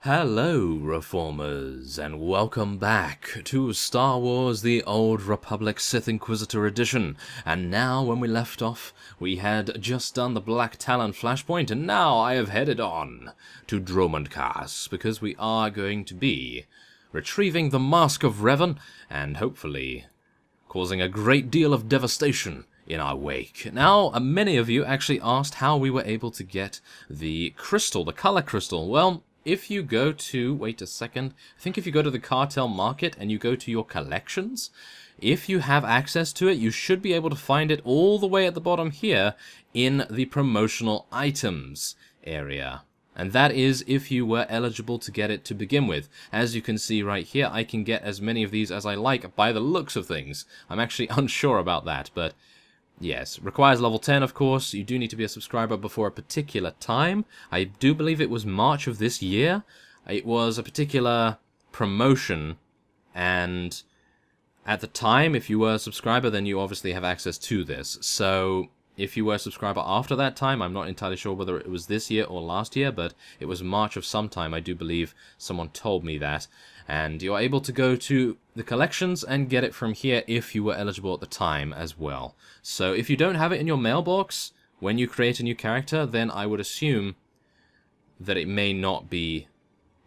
Hello, Reformers, and welcome back to Star Wars The Old Republic Sith Inquisitor Edition. And now, when we left off, we had just done the Black Talon flashpoint, and now I have headed on to Dromundcast, because we are going to be retrieving the Mask of Revan, and hopefully causing a great deal of devastation in our wake. Now, many of you actually asked how we were able to get the crystal, the color crystal. Well, if you go to, wait a second, I think if you go to the cartel market and you go to your collections, if you have access to it, you should be able to find it all the way at the bottom here in the promotional items area. And that is if you were eligible to get it to begin with. As you can see right here, I can get as many of these as I like by the looks of things. I'm actually unsure about that, but yes, requires level 10, of course. You do need to be a subscriber before a particular time. I do believe it was March of this year. It was a particular promotion, and at the time, if you were a subscriber, then you obviously have access to this. So if you were a subscriber after that time, I'm not entirely sure whether it was this year or last year, but it was March of some time. I do believe someone told me that. And you're able to go to the collections and get it from here if you were eligible at the time as well. So if you don't have it in your mailbox when you create a new character, then I would assume that it may not be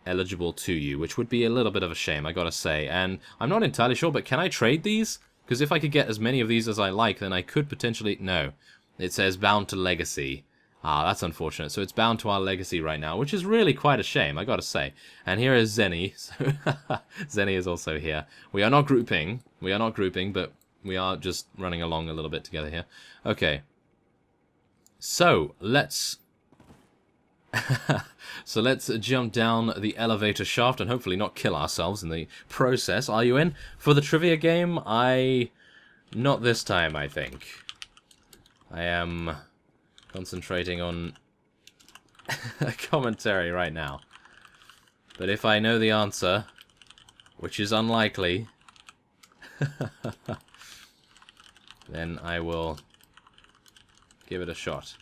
eligible to you, which would be a little bit of a shame, I gotta say. And I'm not entirely sure, but can I trade these? Because if I could get as many of these as I like, then I could potentially... No. It says bound to legacy. Ah, that's unfortunate. So it's bound to our legacy right now, which is really quite a shame, I gotta say. And here is Zenny. So Zenny is also here. We are not grouping. We are not grouping, but we are just running along a little bit together here. Okay. So, let's... so let's jump down the elevator shaft and hopefully not kill ourselves in the process. Are you in for the trivia game? Not this time, I think. I am concentrating on commentary right now. But if I know the answer, which is unlikely, then I will give it a shot.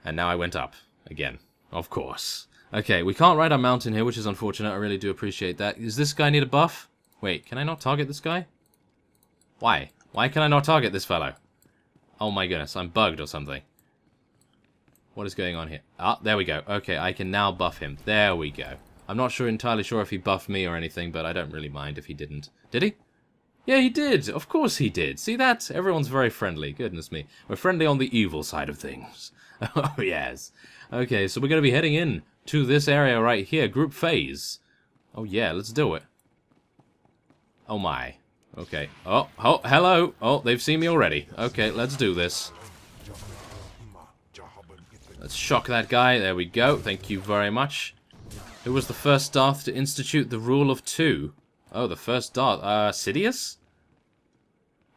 And now I went up again, of course. Okay, we can't ride our mountain here, which is unfortunate. I really do appreciate that. Does this guy need a buff? Wait, can I not target this guy? Why? Why can I not target this fellow? Oh my goodness, I'm bugged or something. What is going on here? Ah, there we go. Okay, I can now buff him. There we go. I'm not entirely sure if he buffed me or anything, but I don't really mind if he didn't. Did he? Yeah, he did. Of course he did. See that? Everyone's very friendly. Goodness me. We're friendly on the evil side of things. Oh, yes. Okay, so we're going to be heading in to this area right here. Group phase. Oh, yeah, let's do it. Oh, my. Okay. Oh, hello. Oh, they've seen me already. Okay, let's do this. Let's shock that guy. There we go. Thank you very much. Who was the first Darth to institute the rule of two? Oh, the first Darth. Sidious?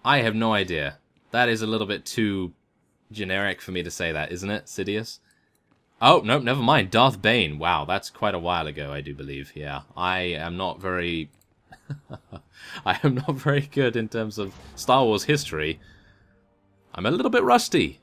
I have no idea. That is a little bit too generic for me to say that, isn't it? Sidious? Oh, no, never mind. Darth Bane. Wow, that's quite a while ago, I do believe. Yeah, I am not very... I am not very good in terms of Star Wars history. I'm a little bit rusty.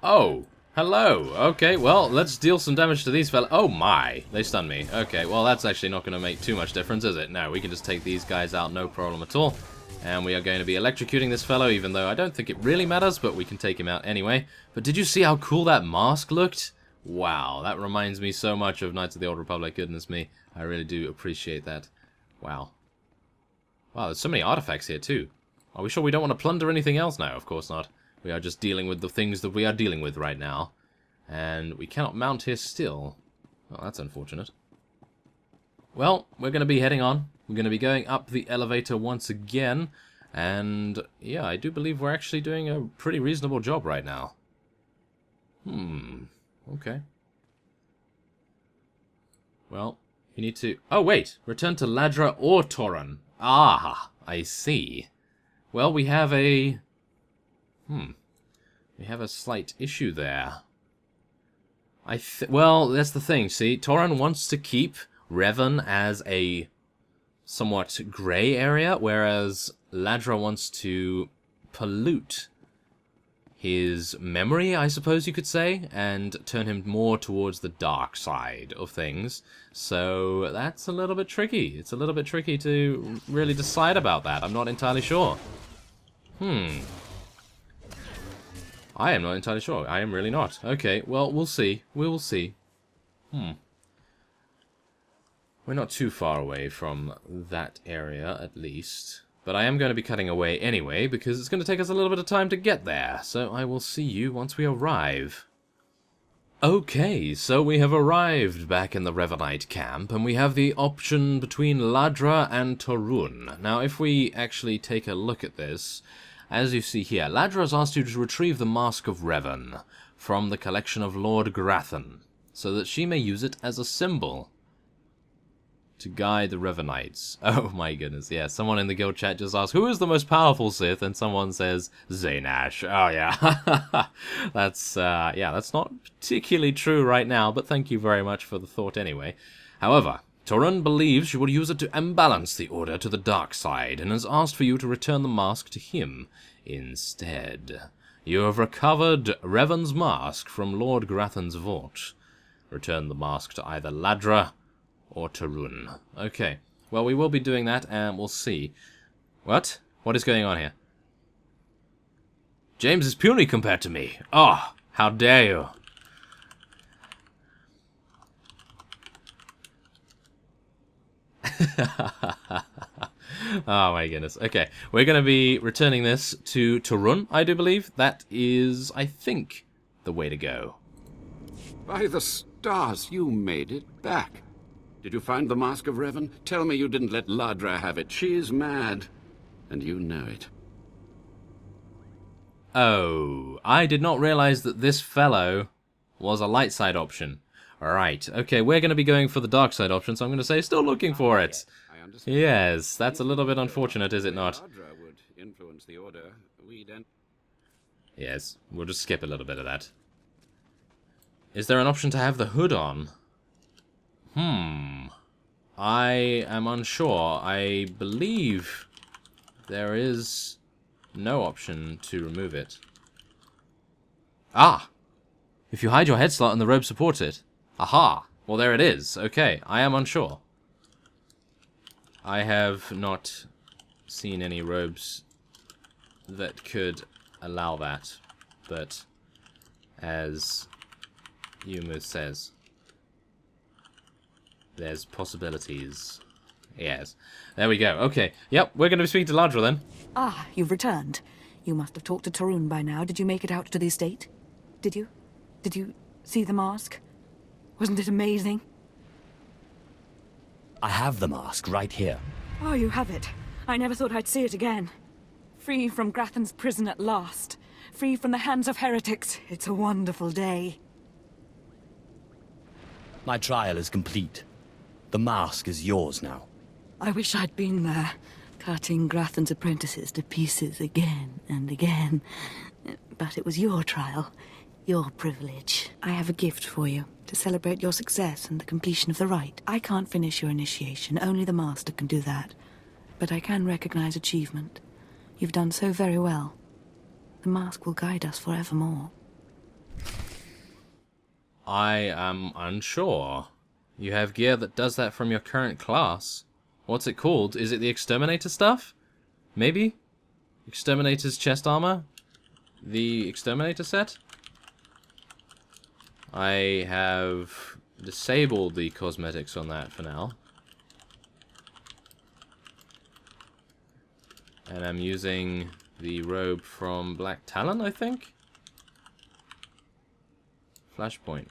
Oh, Hello. Okay, well, let's deal some damage to these fellas. Oh my, they stunned me. Okay, well, that's actually not going to make too much difference, is it? No, we can just take these guys out, no problem at all. And we are going to be electrocuting this fellow, even though I don't think it really matters, but we can take him out anyway. But did you see how cool that mask looked? Wow, that reminds me so much of Knights of the Old Republic, goodness me. I really do appreciate that. Wow. Wow, there's so many artifacts here, too. Are we sure we don't want to plunder anything else? No, of course not. We are just dealing with the things that we are dealing with right now. And we cannot mount here still. Well, that's unfortunate. Well, we're going to be heading on. We're going to be going up the elevator once again. And, yeah, I do believe we're actually doing a pretty reasonable job right now. Okay. Well, you need to... Oh, wait! Return to Ladra or Torun. Ah, I see. Well, we have a... We have a slight issue there. Well, that's the thing, see? Torun wants to keep Revan as a somewhat grey area, whereas Ladra wants to pollute his memory, I suppose you could say, and turn him more towards the dark side of things. So that's a little bit tricky. It's a little bit tricky to really decide about that. I'm not entirely sure. I am not entirely sure. I am really not. Okay, well, we'll see. We will see. We're not too far away from that area, at least. But I am going to be cutting away anyway, because it's going to take us a little bit of time to get there. So I will see you once we arrive. Okay, so we have arrived back in the Revanite camp, and we have the option between Ladra and Torun. Now, if we actually take a look at this... As you see here, Ladra has asked you to retrieve the Mask of Revan from the collection of Lord Grathan, so that she may use it as a symbol to guide the Revanites. Oh my goodness, yeah, someone in the guild chat just asked, who is the most powerful Sith? And someone says, Zaynash. Oh yeah, that's not particularly true right now, but thank you very much for the thought anyway. However, Torun believes she will use it to imbalance the Order to the dark side, and has asked for you to return the mask to him instead. You have recovered Revan's mask from Lord Grathan's vault. Return the mask to either Ladra or Torun. Okay, well, we will be doing that, and we'll see. What? What is going on here? James is puny compared to me. Oh, how dare you. Oh my goodness. Okay, we're going to be returning this to Torun, I do believe. That is, I think, the way to go. By the stars, you made it back. Did you find the Mask of Revan? Tell me you didn't let Ladra have it. She's mad, and you know it. Oh, I did not realize that this fellow was a light side option. Alright, okay, we're going to be going for the dark side option, so I'm going to say still looking for it. Yes, that's a little bit unfortunate, is it not? Yes, we'll just skip a little bit of that. Is there an option to have the hood on? I am unsure. I believe there is no option to remove it. Ah! If you hide your head slot and the robe supports it. Aha! Well, there it is. Okay, I am unsure. I have not seen any robes that could allow that, but as Yumu says, there's possibilities. Yes. There we go. Okay. Yep, we're going to be speaking to Ladra then. Ah, you've returned. You must have talked to Torun by now. Did you make it out to the estate? Did you? Did you see the mask? Wasn't it amazing? I have the mask right here. Oh, you have it. I never thought I'd see it again. Free from Grathan's prison at last. Free from the hands of heretics. It's a wonderful day. My trial is complete. The mask is yours now. I wish I'd been there, cutting Grathan's apprentices to pieces again and again. But it was your trial, your privilege. I have a gift for you, to celebrate your success and the completion of the rite. I can't finish your initiation, only the Master can do that. But I can recognize achievement. You've done so very well. The mask will guide us forevermore. I am unsure. You have gear that does that from your current class. What's it called? Is it the Exterminator stuff? Maybe? Exterminator's chest armor? The Exterminator set? I have disabled the cosmetics on that for now. And I'm using the robe from Black Talon, I think? Flashpoint.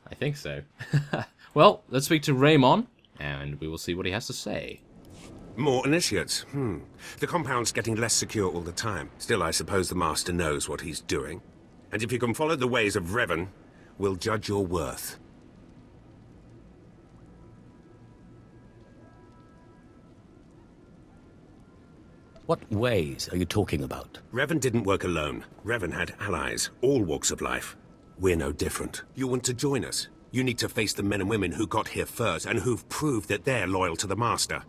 I think so. Well, let's speak to Raymond, and we will see what he has to say. More initiates. The compound's getting less secure all the time. Still, I suppose the Master knows what he's doing. And if you can follow the ways of Revan, we'll judge your worth. What ways are you talking about? Revan didn't work alone. Revan had allies, all walks of life. We're no different. You want to join us? You need to face the men and women who got here first and who've proved that they're loyal to the Master.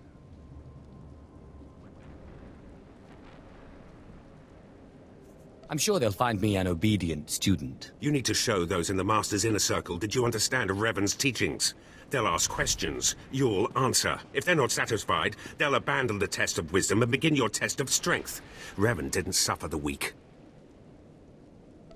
I'm sure they'll find me an obedient student. You need to show those in the Master's inner circle that you understand Revan's teachings. They'll ask questions. You'll answer. If they're not satisfied, they'll abandon the test of wisdom and begin your test of strength. Revan didn't suffer the weak.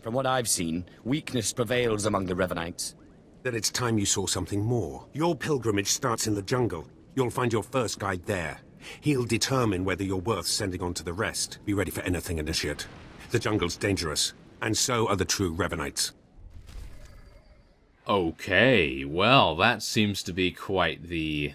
From what I've seen, weakness prevails among the Revanites. Then it's time you saw something more. Your pilgrimage starts in the jungle. You'll find your first guide there. He'll determine whether you're worth sending on to the rest. Be ready for anything, Initiate. The jungle's dangerous, and so are the true Revanites. Okay, well, that seems to be quite the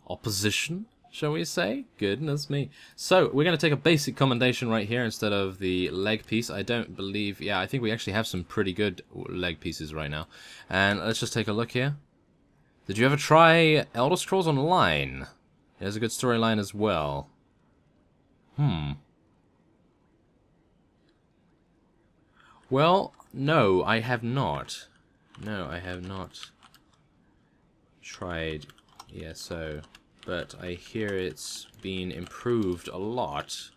opposition, shall we say? Goodness me. So, we're going to take a basic commendation right here instead of the leg piece. I don't believe... Yeah, I think we actually have some pretty good leg pieces right now. And let's just take a look here. Did you ever try Elder Scrolls Online? It has a good storyline as well. Well, no, I have not. No, I have not tried ESO, but I hear it's been improved a lot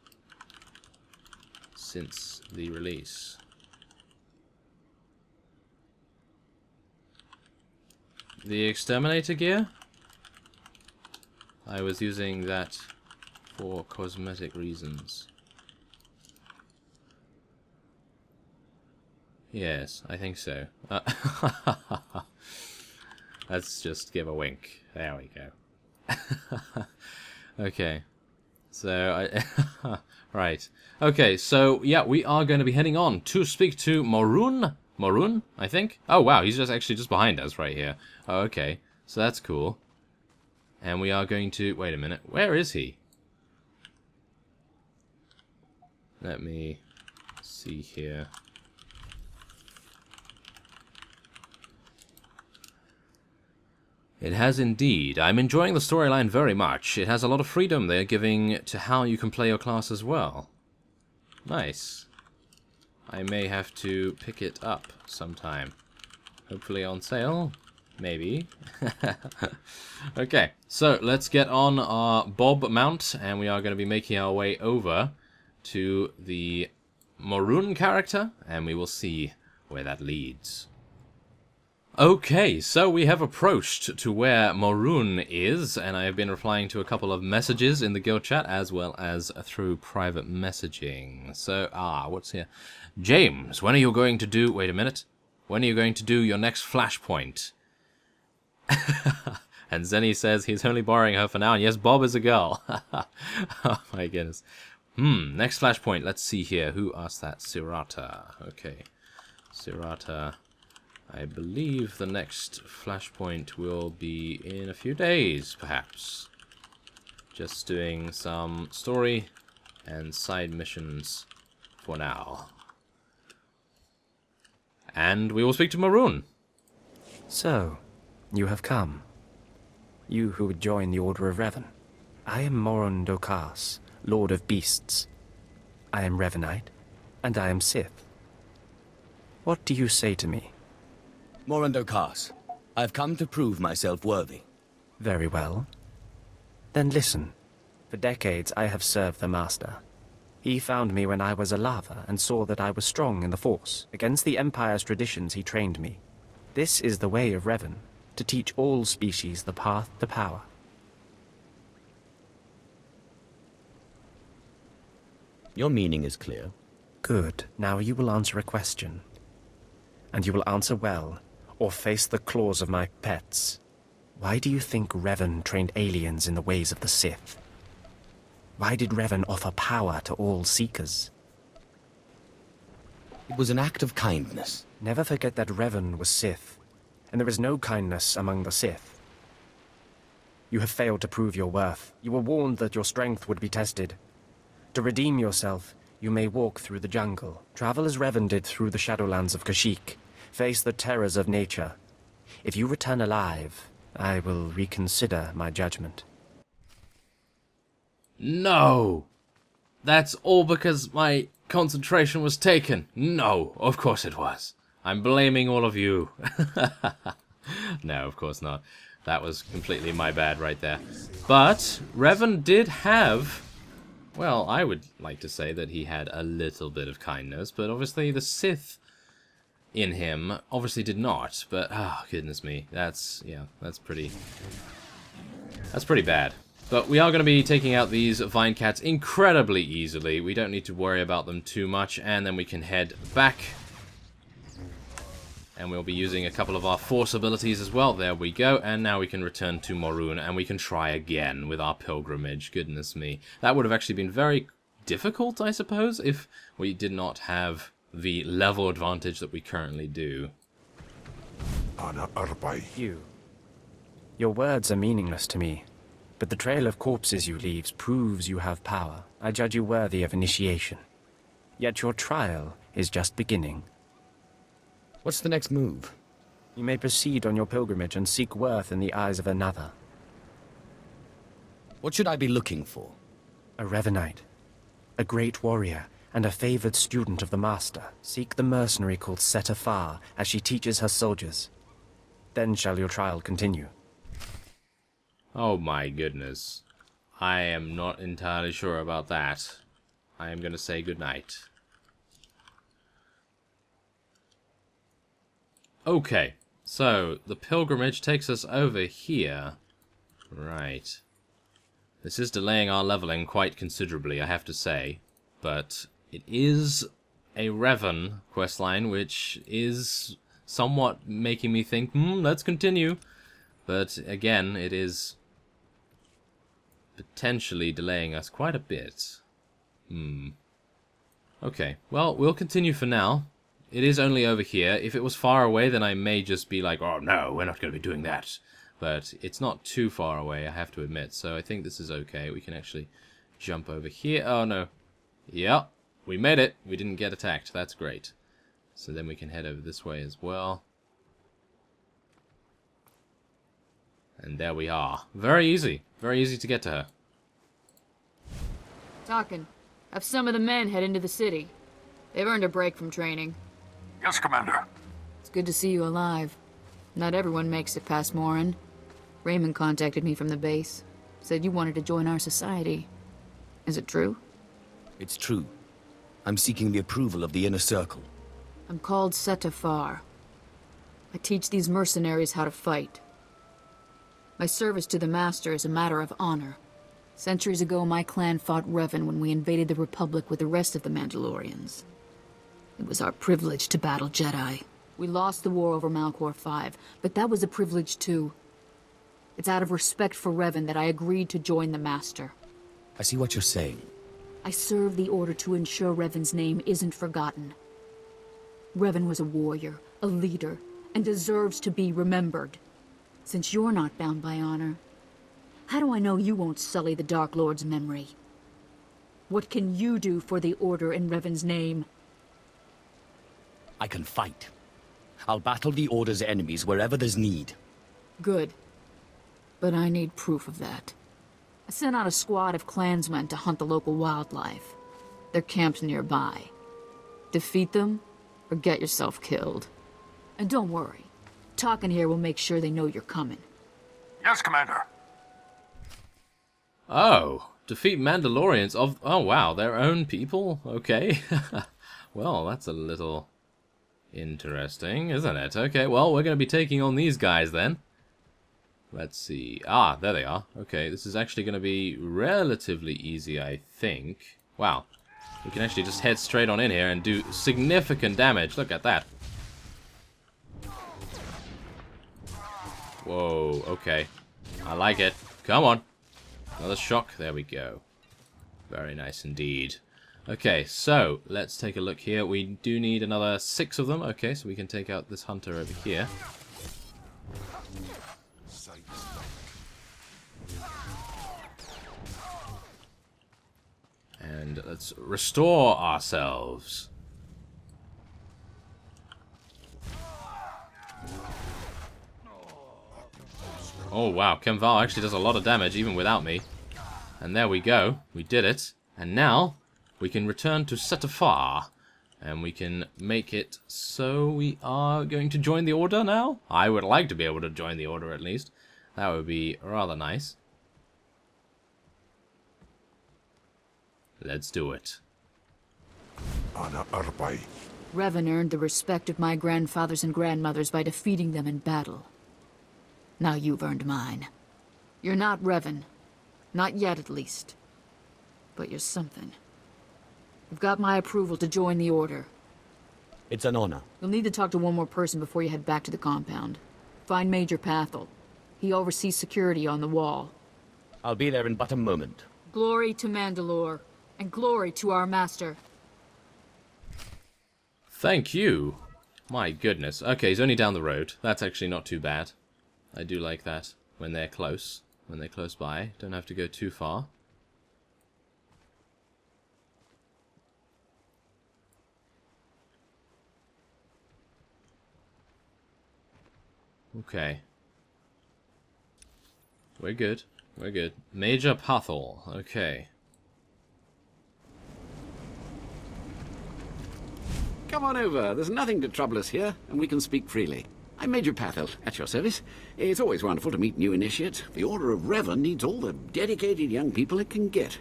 since the release. The Exterminator gear? I was using that for cosmetic reasons. Yes, I think so. Let's just give a wink. There we go. Okay. So, right. Okay, so, yeah, we are going to be heading on to speak to Morun. Morun, I think? Oh, wow, he's actually just behind us right here. Oh, okay. So that's cool. And we are going to... Wait a minute. Where is he? Let me see here. It has indeed. I'm enjoying the storyline very much. It has a lot of freedom they're giving to how you can play your class as well. Nice. I may have to pick it up sometime. Hopefully on sale. Maybe. Okay, so let's get on our Bob mount, and we are going to be making our way over to the Morun character, and we will see where that leads. Okay, so we have approached to where Morun is, and I have been replying to a couple of messages in the guild chat, as well as through private messaging. So, what's here? James, when are you going to do... Wait a minute. When are you going to do your next flashpoint? And Zenny says he's only borrowing her for now, and yes, Bob is a girl. Oh my goodness. Next flashpoint, let's see here. Who asked that? Sirata. Okay. Sirata... I believe the next flashpoint will be in a few days, perhaps. Just doing some story and side missions for now. And we will speak to Morun. So, you have come. You who would join the Order of Revan. I am Morun Dokas, Lord of Beasts. I am Revanite, and I am Sith. What do you say to me? Morun Dokas, I've come to prove myself worthy. Very well. Then listen. For decades I have served the Master. He found me when I was a lava and saw that I was strong in the Force. Against the Empire's traditions he trained me. This is the way of Revan, to teach all species the path to power. Your meaning is clear. Good. Now you will answer a question. And you will answer well, or face the claws of my pets. Why do you think Revan trained aliens in the ways of the Sith? Why did Revan offer power to all seekers? It was an act of kindness. Never forget that Revan was Sith, and there is no kindness among the Sith. You have failed to prove your worth. You were warned that your strength would be tested. To redeem yourself, you may walk through the jungle, travel as Revan did through the Shadowlands of Kashyyyk, face the terrors of nature. If you return alive, I will reconsider my judgment. No! That's all because my concentration was taken. No, of course it was. I'm blaming all of you. No, of course not. That was completely my bad right there. But Revan did have... Well, I would like to say that he had a little bit of kindness, but obviously the Sith in him obviously did not. But, oh, goodness me. That's pretty bad. But we are going to be taking out these Vine Cats incredibly easily. We don't need to worry about them too much, and then we can head back. And we'll be using a couple of our Force abilities as well. There we go. And now we can return to Morun, and we can try again with our pilgrimage. Goodness me. That would have actually been very difficult, I suppose, if we did not have the level advantage that we currently do. Your words are meaningless to me, but the trail of corpses you leave proves you have power. I judge you worthy of initiation. Yet your trial is just beginning. What's the next move? You may proceed on your pilgrimage and seek worth in the eyes of another. What should I be looking for? A Revanite, a great warrior, and a favored student of the Master. Seek the mercenary called Setafar as she teaches her soldiers. Then shall your trial continue. Oh my goodness. I am not entirely sure about that. I am going to say goodnight. Okay, so the pilgrimage takes us over here. Right. This is delaying our leveling quite considerably, I have to say. But it is a Revan questline, which is somewhat making me think, let's continue. But again, it is potentially delaying us quite a bit. Okay, well, we'll continue for now. It is only over here. If it was far away, then I may just be like, oh no, we're not going to be doing that. But it's not too far away, I have to admit. So I think this is okay. We can actually jump over here. Oh no. Yep, we made it. We didn't get attacked. That's great. So then we can head over this way as well. And there we are. Very easy. Very easy to get to her. Talking. Have some of the men head into the city. They've earned a break from training. Yes, Commander. It's good to see you alive. Not everyone makes it past Morin. Raymond contacted me from the base. Said you wanted to join our society. Is it true? It's true. I'm seeking the approval of the Inner Circle. I'm called Setafar. I teach these mercenaries how to fight. My service to the Master is a matter of honor. Centuries ago, my clan fought Revan when we invaded the Republic with the rest of the Mandalorians. It was our privilege to battle Jedi. We lost the war over Malchor 5, but that was a privilege too. It's out of respect for Revan that I agreed to join the Master. I see what you're saying. I serve the Order to ensure Revan's name isn't forgotten. Revan was a warrior, a leader, and deserves to be remembered. Since you're not bound by honor, how do I know you won't sully the Dark Lord's memory? What can you do for the Order in Revan's name? I can fight. I'll battle the Order's enemies wherever there's need. Good. But I need proof of that. I sent out a squad of clansmen to hunt the local wildlife. Their camp's nearby. Defeat them, or get yourself killed. And don't worry. Talking here will make sure they know you're coming. Yes, Commander. Oh, defeat Mandalorians of... Oh, wow, their own people? Okay. Well, that's a little Interesting, isn't it? Okay, well, we're going to be taking on these guys then. Let's see. Ah, there they are. Okay, this is actually going to be relatively easy, I think. Wow. We can actually just head straight on in here and do significant damage. Look at that. Whoa, okay. I like it. Come on. Another shock. There we go. Very nice indeed. Okay, so let's take a look here. We do need another 6 of them. Okay, so we can take out this hunter over here. And let's restore ourselves. Oh wow, Kemval actually does a lot of damage even without me. And there we go. We did it. And now we can return to Setafar. And we can make it so we are going to join the Order now. I would like to be able to join the Order at least. That would be rather nice. Let's do it. Revan earned the respect of my grandfathers and grandmothers by defeating them in battle. Now you've earned mine. You're not Revan. Not yet, at least. But you're something. You've got my approval to join the Order. It's an honor. You'll need to talk to one more person before you head back to the compound. Find Major Pathel. He oversees security on the wall. I'll be there in but a moment. Glory to Mandalore, and glory to our master. Thank you. My goodness. Okay, he's only down the road. That's actually not too bad. I do like that when they're close. When they're close by. Don't have to go too far. Okay. We're good. We're good. Major Pathel. Okay. Come on over. There's nothing to trouble us here, and we can speak freely. I'm Major Pathel, at your service. It's always wonderful to meet new initiates. The Order of Revan needs all the dedicated young people it can get.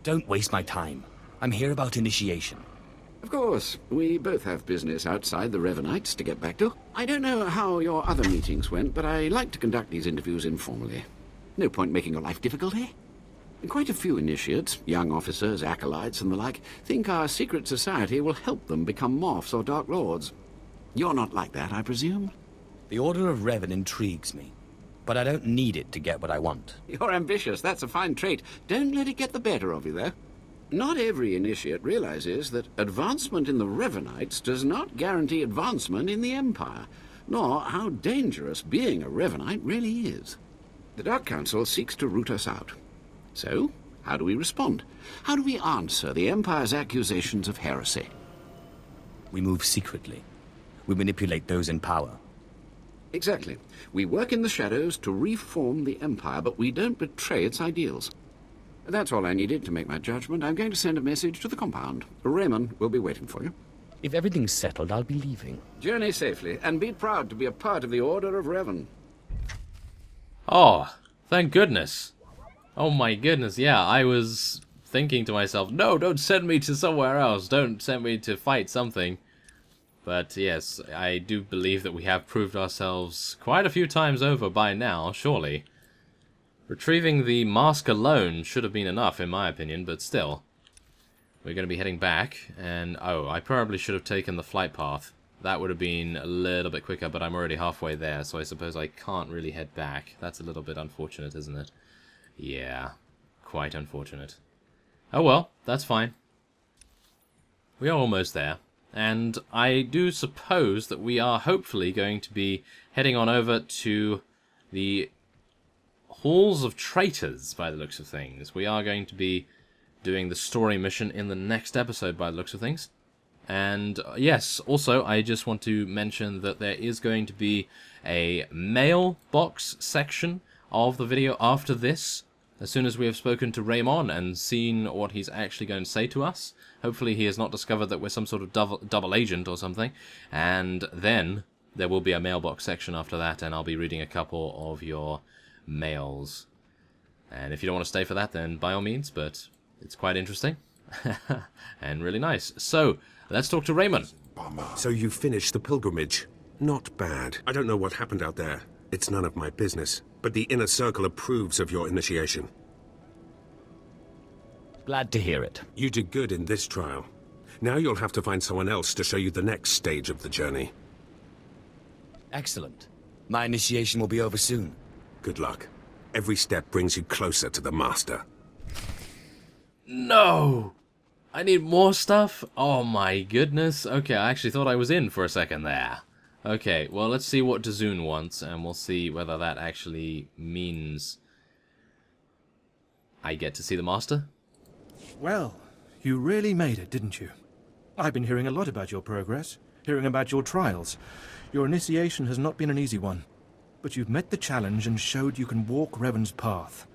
Don't waste my time. I'm here about initiation. Of course, we both have business outside the Revanites to get back to. I don't know how your other meetings went, but I like to conduct these interviews informally. No point making your life difficult, eh? Quite a few initiates, young officers, acolytes, and the like, think our secret society will help them become Morphs or Dark Lords. You're not like that, I presume? The Order of Revan intrigues me, but I don't need it to get what I want. You're ambitious. That's a fine trait. Don't let it get the better of you, though. Not every initiate realizes that advancement in the Revanites does not guarantee advancement in the Empire, nor how dangerous being a Revanite really is. The Dark Council seeks to root us out. So, how do we respond? How do we answer the Empire's accusations of heresy? We move secretly. We manipulate those in power. Exactly. We work in the shadows to reform the Empire, but we don't betray its ideals. That's all I needed to make my judgment. I'm going to send a message to the compound. Raymond will be waiting for you. If everything's settled, I'll be leaving. Journey safely, and be proud to be a part of the Order of Revan. Oh, thank goodness. Oh my goodness, yeah, I was thinking to myself, no, don't send me to somewhere else. Don't send me to fight something. But yes, I do believe that we have proved ourselves quite a few times over by now, surely. Retrieving the mask alone should have been enough, in my opinion, but still. We're going to be heading back, and oh, I probably should have taken the flight path. That would have been a little bit quicker, but I'm already halfway there, so I suppose I can't really head back. That's a little bit unfortunate, isn't it? Yeah, quite unfortunate. Oh well, that's fine. We are almost there. And I do suppose that we are hopefully going to be heading on over to the Halls of Traitors, by the looks of things. We are going to be doing the story mission in the next episode, by the looks of things. And yes, also, I just want to mention that there is going to be a mailbox section of the video after this, as soon as we have spoken to Raymond and seen what he's actually going to say to us. Hopefully he has not discovered that we're some sort of double agent or something. And then there will be a mailbox section after that, and I'll be reading a couple of your mails. And if you don't want to stay for that, then by all means, but it's quite interesting. And really nice. So, let's talk to Raymond. So you finished the pilgrimage. Not bad. I don't know what happened out there. It's none of my business. But the Inner Circle approves of your initiation. Glad to hear it. You did good in this trial. Now you'll have to find someone else to show you the next stage of the journey. Excellent. My initiation will be over soon. Good luck. Every step brings you closer to the Master. No! I need more stuff? Oh my goodness. Okay, I actually thought I was in for a second there. Okay, well, let's see what Dazoon wants, and we'll see whether that actually means I get to see the Master. Well, you really made it, didn't you? I've been hearing a lot about your progress, hearing about your trials. Your initiation has not been an easy one, but you've met the challenge and showed you can walk Revan's path.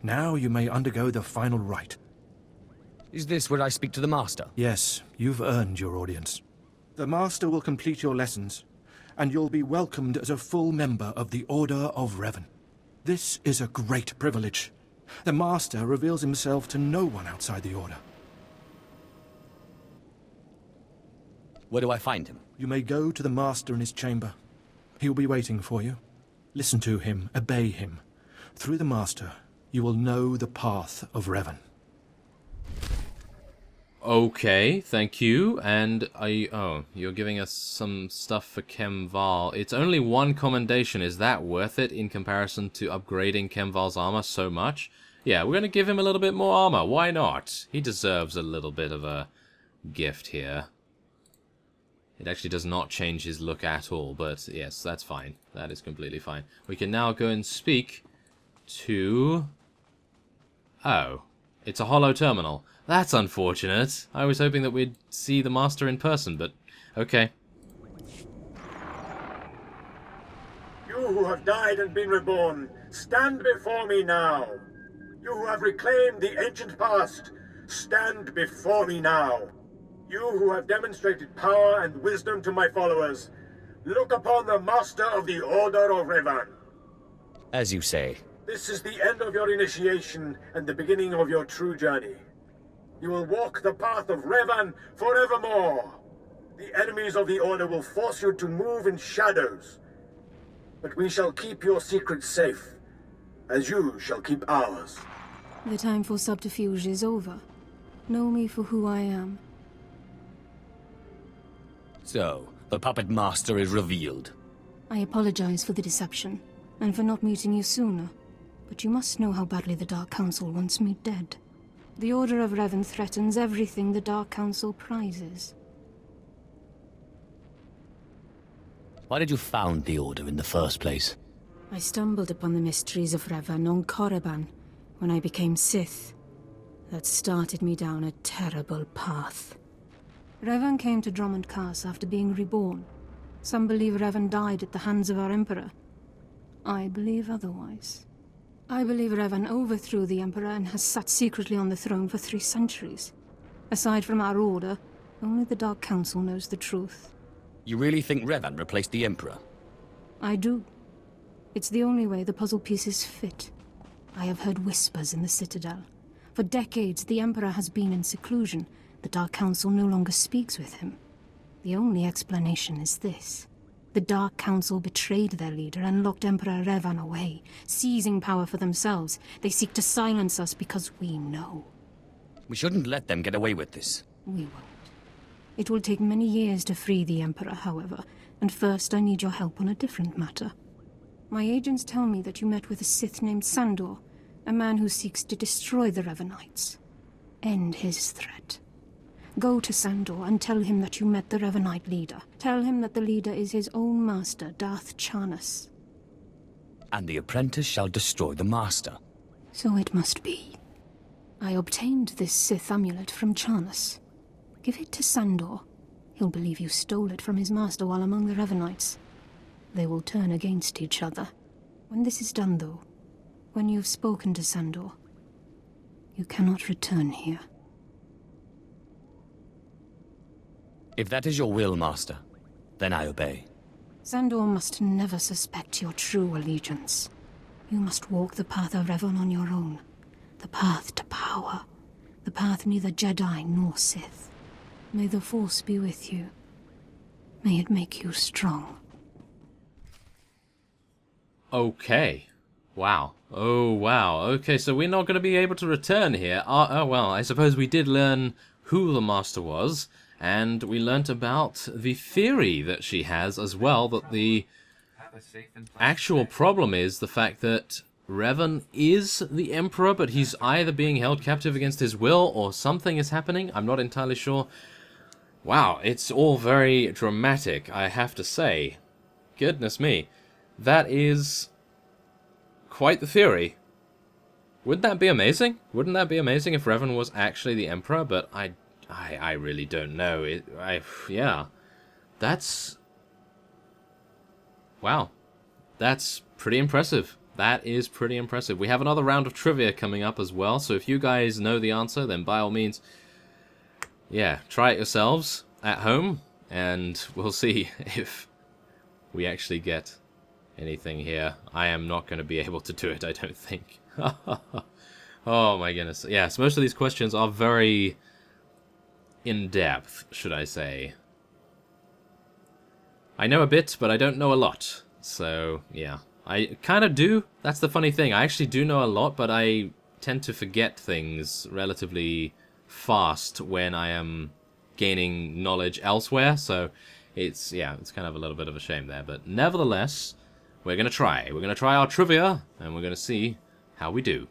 Now you may undergo the final rite. Is this where I speak to the Master? Yes, you've earned your audience. The Master will complete your lessons, and you'll be welcomed as a full member of the Order of Revan. This is a great privilege. The Master reveals himself to no one outside the Order. Where do I find him? You may go to the Master in his chamber. He will be waiting for you. Listen to him, obey him. Through the Master, you will know the path of Revan. Okay, thank you. And you're giving us some stuff for Kemval. It's only one commendation. Is that worth it in comparison to upgrading Kemval's armor so much? Yeah, we're going to give him a little bit more armor. Why not? He deserves a little bit of a gift here. It actually does not change his look at all, but yes, that's fine. That is completely fine. We can now go and speak to... Oh, it's a hollow terminal. That's unfortunate. I was hoping that we'd see the Master in person, but okay. You who have died and been reborn, stand before me now. You who have reclaimed the ancient past, stand before me now. You who have demonstrated power and wisdom to my followers, look upon the Master of the Order of Revan. As you say. This is the end of your initiation and the beginning of your true journey. You will walk the path of Revan forevermore. The enemies of the Order will force you to move in shadows. But we shall keep your secrets safe, as you shall keep ours. The time for subterfuge is over. Know me for who I am. So, the Puppet Master is revealed. I apologize for the deception, and for not meeting you sooner. But you must know how badly the Dark Council wants me dead. The Order of Revan threatens everything the Dark Council prizes. Why did you found the Order in the first place? I stumbled upon the mysteries of Revan on Korriban when I became Sith. That started me down a terrible path. Revan came to Drummond Cass after being reborn. Some believe Revan died at the hands of our Emperor. I believe otherwise. I believe Revan overthrew the Emperor and has sat secretly on the throne for 3 centuries. Aside from our Order, only the Dark Council knows the truth. You really think Revan replaced the Emperor? I do. It's the only way the puzzle pieces fit. I have heard whispers in the Citadel. For decades, the Emperor has been in seclusion. The Dark Council no longer speaks with him. The only explanation is this. The Dark Council betrayed their leader and locked Emperor Revan away, seizing power for themselves. They seek to silence us because we know. We shouldn't let them get away with this. We won't. It will take many years to free the Emperor, however, and first I need your help on a different matter. My agents tell me that you met with a Sith named Sandor, a man who seeks to destroy the Revanites. End his threat. Go to Sandor and tell him that you met the Revanite leader. Tell him that the leader is his own master, Darth Charnas. And the apprentice shall destroy the master. So it must be. I obtained this Sith amulet from Charnas. Give it to Sandor. He'll believe you stole it from his master while among the Revanites. They will turn against each other. When this is done, though, when you've spoken to Sandor, you cannot return here. If that is your will, Master, then I obey. Sandor must never suspect your true allegiance. You must walk the path of Revan on your own. The path to power. The path neither Jedi nor Sith. May the Force be with you. May it make you strong. Okay. Wow. Oh, wow. Okay, so we're not going to be able to return here. Oh, well, I suppose we did learn who the Master was, and we learnt about the theory that she has as well, that the actual problem is the fact that Revan is the Emperor, but he's either being held captive against his will or something is happening. I'm not entirely sure. Wow, it's all very dramatic, I have to say. Goodness me. That is quite the theory. Wouldn't that be amazing? Wouldn't that be amazing if Revan was actually the Emperor? But I really don't know. Yeah. That's... Wow. That's pretty impressive. That is pretty impressive. We have another round of trivia coming up as well, so if you guys know the answer, then by all means, yeah, try it yourselves at home, and we'll see if we actually get anything here. I am not going to be able to do it, I don't think. Oh my goodness. Yes, most of these questions are very in-depth, should I say. I know a bit, but I don't know a lot. So, yeah. I kind of do. That's the funny thing. I actually do know a lot, but I tend to forget things relatively fast when I am gaining knowledge elsewhere. So, it's kind of a little bit of a shame there. But nevertheless, we're going to try. We're going to try our trivia, and we're going to see how we do.